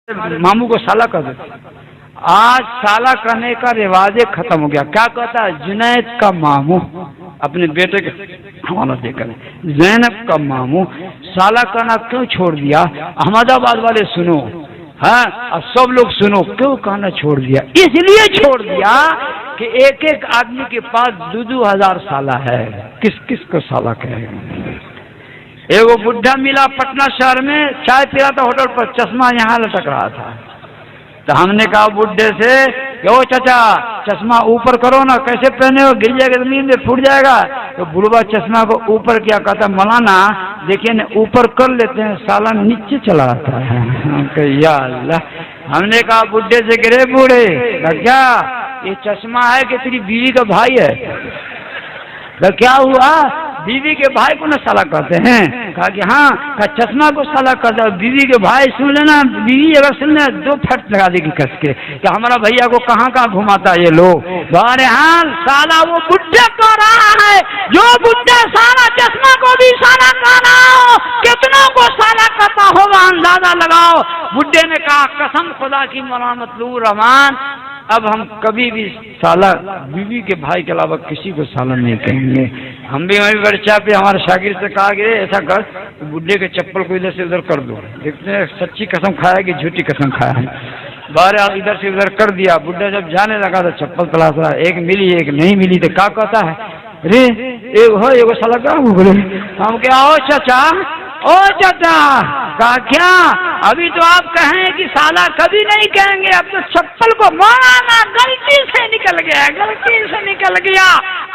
मामू को साला कर दे। आज साला करने का रिवाज खत्म हो गया। क्या कहता है जुनैद का मामू अपने बेटे के हवाला देकर, जैनब का मामू साला करना क्यों छोड़ दिया? अहमदाबाद वाले सुनो, हाँ, और सब लोग सुनो, क्यों कहना छोड़ दिया? इसलिए छोड़ दिया कि एक एक आदमी के पास 2-2 हजार साला है। किस किस को साला कहेगा? एगो बुढ़ा मिला पटना शहर में, चाय पी रहा था होटल पर, चश्मा यहाँ लटक रहा था। तो हमने कहा बुढ़े से, ओ चाचा चश्मा ऊपर करो ना, कैसे पहने हो, गिर जाएगा जमीन में, फूट जाएगा। तो बुढ़वा चश्मा को ऊपर किया, कहता मौलाना देखिए ना ऊपर कर लेते हैं, साला नीचे चला आता है। या अल्लाह। हमने कहा बुढ़े से, गिरे बूढ़े क्या ये चश्मा है कि तेरी बीवी का भाई है? तो क्या हुआ, बीवी के भाई को ना साला कहते हैं? कहा कि हाँ, का चश्मा को साला कहता है, बीवी के भाई सुन लेना, बीवी अगर सुन लेना 2 फट लगा देगी कस के कि हमारा भैया को कहाँ कहाँ घुमाता है ये लोग। बहरहाल साला वो बुढ़े कह रहा है, जो बुढ़ा साला चश्मा को भी साला कह रहा हो, कितनों को साला कहता होगा अंदाजा लगाओ। बुढ़े ने कहा कसम खुदा की मलामत लू रहमान, अब हम कभी भी साला बीवी के भाई के अलावा किसी को साला नहीं कहेंगे। हम भी वहीं वर्षा पे हमारे शागिर से कहा कि ऐसा कर, तो बुढ़े के चप्पल को इधर से उधर कर दो। देखते हैं सच्ची कसम खाया कि झूठी कसम खाया है। बाहर इधर से उधर कर दिया। बुढ़ा जब जाने लगा तो चप्पल तलाश रहा, एक मिली एक नहीं मिली। तो क्या कहता है, अरे एगो साला क्या बोले? हम क्या ओ चाचा, ओ चाचा, कहा क्या अभी तो आप कहें कि साला कभी नहीं कहेंगे, अब तो चप्पल को मौलाना गलती से निकल गया, गलती से निकल गया,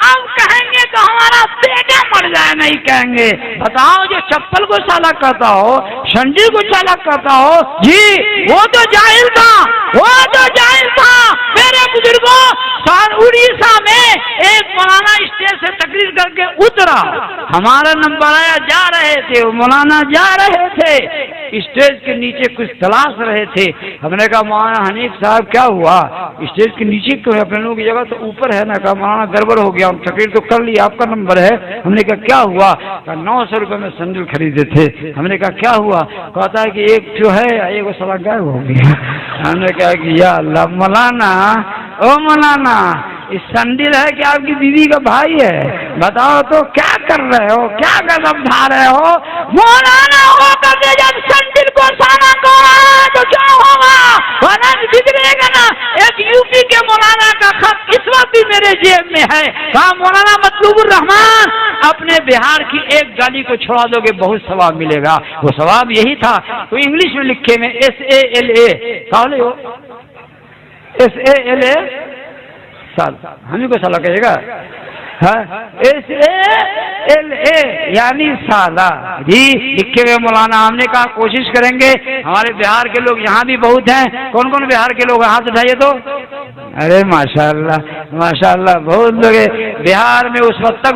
अब कहेंगे तो हमारा बेटा मर जाए, नहीं कहेंगे। बताओ जो चप्पल को साला कहता हो, संडील को साला कहता हो, जी वो तो जाहिल था, वो तो जाहिल था। मेरे बुजुर्गों, उड़ीसा में एक मौलाना स्टेज से तकरीर करके उतरा, हमारा नंबर आया, जा रहे थे, वो मौलाना जा रहे थे, स्टेज के नीचे कुछ तलाश रहे थे। हमने कहा मौलाना हनीफ साहब क्या हुआ, स्टेज के नीचे क्यों है, अपने लोगों की जगह तो ऊपर है ना। कहा मौलाना गड़बड़ हो गया, हम तकरीर तो कर लिया, आपका नंबर है। हमने कहा क्या हुआ? कहा 900 रुपये में सैंडल खरीदे थे। हमने कहा क्या हुआ? कहता है कि एक जो है एक साला गायब हो गया। हमने कहा कि या अल्लाह, मौलाना ओ मौलाना इस संडिल है कि आपकी बीवी का भाई है? बताओ तो क्या कर रहे हो, क्या कदम उठा रहे हो? मौलाना होकर के जब संडिल को साला कर रहा है तो क्या होगा? वरना बिगड़ेगा ना। एक यूपी के मौलाना का खत इस वक्त भी मेरे जेब में है। कहा मौलाना मतलूबुर रहमान, अपने बिहार की एक गाली को छोड़ा दोगे बहुत सवाब मिलेगा। वो सवाब यही था, तो इंग्लिश में लिखे में SALA, कहा हो SALA, हम ही को साला कहेगा, SALA यानी साला जी लिखे हुए मौलाना। हमने कहा कोशिश करेंगे, हमारे बिहार के लोग यहाँ भी बहुत हैं। कौन कौन बिहार के लोग, हाथ उठाइए तो। अरे माशाअल्लाह माशाअल्लाह, बहुत लोग बिहार में। उस वक्त तक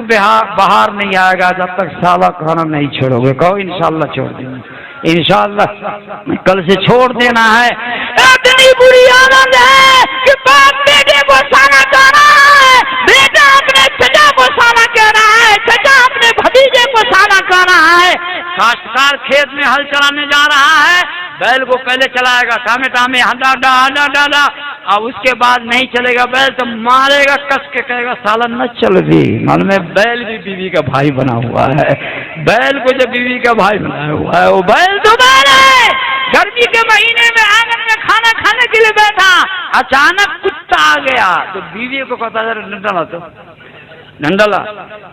बाहर नहीं आएगा जब तक साला खाना नहीं छोड़ोगे। कहो इंशाअल्लाह छोड़ देंगे, इंशाअल्लाह कल से छोड़ देना है। इतनी बुरी आदत है कि बाप बेटे को साला कह रहा है, बेटा अपने चचा को साला कह रहा है, चचा अपने भतीजे को साला कह रहा है। काश्तकार खेत में हल चलाने जा रहा है, बैल को पहले चलाएगा, टामे टामे हदा डाला, अब उसके बाद नहीं चलेगा बैल तो मारेगा, कस के कहेगा साला न चल भी। मालूम है बैल भी बीवी का भाई बना हुआ है। बैल को जब बीवी का भाई बनाया हुआ है, वो बैल तो बैल है। गर्मी के महीने में आंगन में खाना खाने के लिए बैठा, अचानक कुत्ता आ गया तो बीवी को पता चला, डंडा तो डंडा।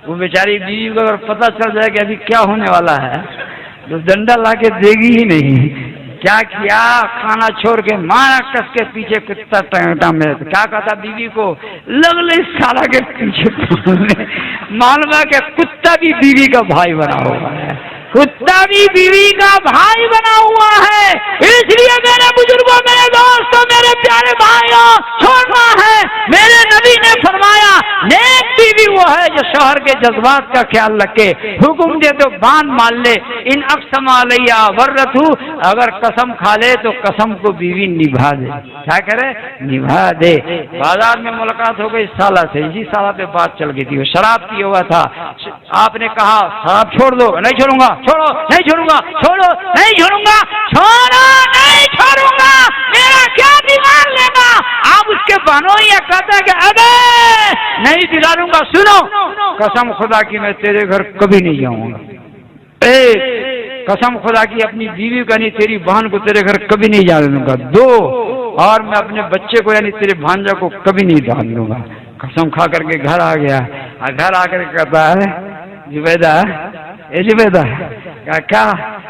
वो बेचारी बीवी को अगर पता चल जाए कि अभी क्या होने वाला है तो डंडा ला के देगी ही नहीं। क्या किया, खाना छोड़ के मारा कस के पीछे कुत्ता टंगटा में। तो क्या कहता बीवी को, लगले साला के पीछे। मालूम है कि कुत्ता भी बीवी का भाई बना हुआ है, कुत्ता भी बीवी का भाई बना हुआ है। इसलिए मेरे बुजुर्गों, मेरे दोस्तों, मेरे प्यारे भाइयों, छोड़ना है। मेरे नबी ने फरमाया नेक बीवी वो है जो शौहर के जज्बात का ख्याल रखे, हुक्म दे तो बांध मान ले। इन अक्सम अलैया वर्रतु, अगर कसम खा ले तो कसम को बीवी निभा दे। क्या करे, निभा दे। बाजार में मुलाकात हो गई साला से, इसी साला पे बात चल गई थी, वो शराब पिया हुआ था। आपने कहा शराब छोड़ दो, नहीं छोड़ूंगा, छोड़ो नहीं छोड़ूंगा, छोड़ो नहीं छोड़ूंगा, छोड़ो नहीं छोड़ूंगा। कसम खुदा की मैं तेरे घर कभी नहीं जाऊंगा। एक, कसम खुदा की अपनी बीवी को यानी तेरी बहन को तेरे घर कभी नहीं जाने दूंगा। दो, और मैं अपने बच्चे को यानी तेरे भांजा को कभी नहीं जाने दूंगा। कसम खा करके घर आ गया। घर आकर कहता है जुबैदा, ए जुबैदा, क्या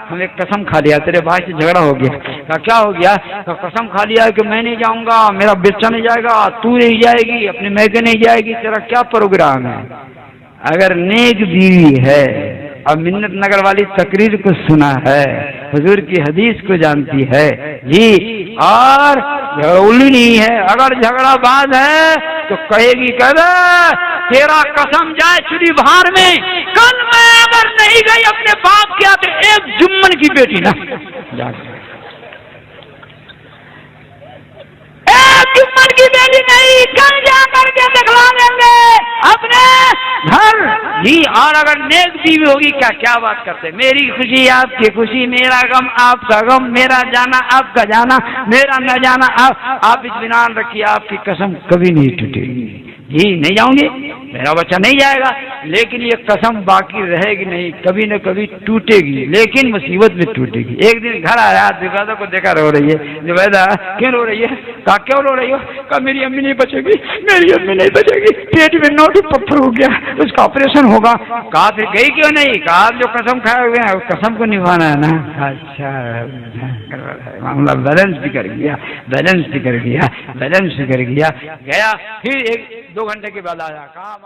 हम एक कसम खा लिया, तेरे भाई से झगड़ा हो गया। क्या हो गया? तो कसम खा लिया कि मैं नहीं जाऊंगा, मेरा बच्चा नहीं जाएगा, तू नहीं जाएगी, अपनी मैके नहीं जाएगी, तेरा क्या प्रोग्राम है? अगर नेक बीवी है और मिन्नत नगर वाली तकरीर को सुना है, हुजूर की हदीस को जानती है जी, और झगड़ौली नहीं है, अगर झगड़ा बाज है तो कहेगी कर तेरा कसम जाए चुरी बहार में, कल मैं अगर नहीं गई अपने बाप के आते एक जुम्मन की बेटी ना एक जुम्मन की बेटी नहीं, कल जा करके दिखला देंगे अपने घर जी। और अगर नेक बीवी होगी, क्या क्या बात करते, मेरी खुशी आपकी खुशी, मेरा गम आपका गम, मेरा जाना आपका जाना, मेरा न जाना आप इत्मीनान रखिए, आपकी कसम कभी नहीं टूटेगी जी। नहीं जाऊंगी, मेरा बच्चा नहीं जाएगा, लेकिन ये कसम बाकी रहेगी नहीं, कभी न कभी टूटेगी, लेकिन मुसीबत में टूटेगी। एक दिन घर आया, जुबैदा को देखा रो रही है। जुबैदा क्यों रो रही है? कहा क्यों रो रही हो? कहा मेरी अम्मी नहीं बचेगी, मेरी अम्मी नहीं बचेगी, पेट में नोट पत्थर हो गया, उसका ऑपरेशन होगा। कहा फिर गई क्यों नहीं? कहा जो कसम खाए हुए हैं कसम को निभाना है ना। अच्छा, मामला बैलेंस भी कर गया, बैलेंस भी कर गया, बैलेंस भी कर गया। गया फिर 1-2 घंटे के बाद आया, कहा